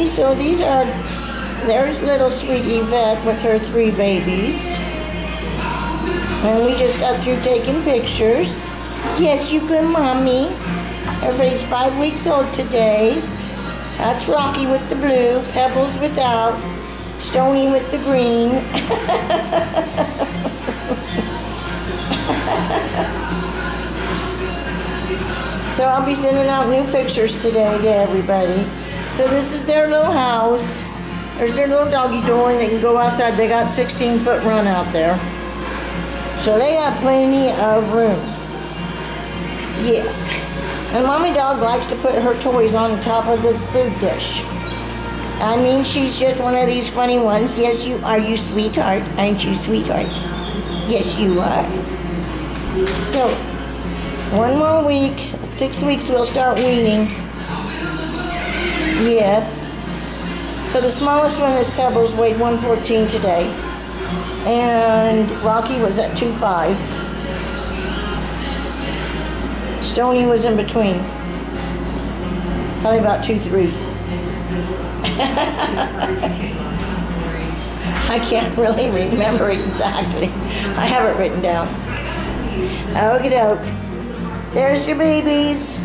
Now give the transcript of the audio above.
Okay, so there's little sweet Yvette with her 3 babies. And we just got through taking pictures. Yes, you good, Mommy. Everybody's 5 weeks old today. That's Rocky with the blue, Pebbles without, Stony with the green. So I'll be sending out new pictures today to everybody. So this is their little house. There's their little doggy door, and they can go outside. They got 16-foot run out there. So they have plenty of room. Yes. And Mommy Dog likes to put her toys on top of the food dish. I mean, she's just one of these funny ones. Yes, you are, you sweetheart. Aren't you, sweetheart? Yes, you are. So, 1 more week. 6 weeks we'll start weaning. Yeah. So the smallest one is Pebbles, weighed 114 today. And Rocky was at 2.5. Stony was in between. Probably about 2.3. I can't really remember exactly. I have it written down. Okie doke. There's your babies.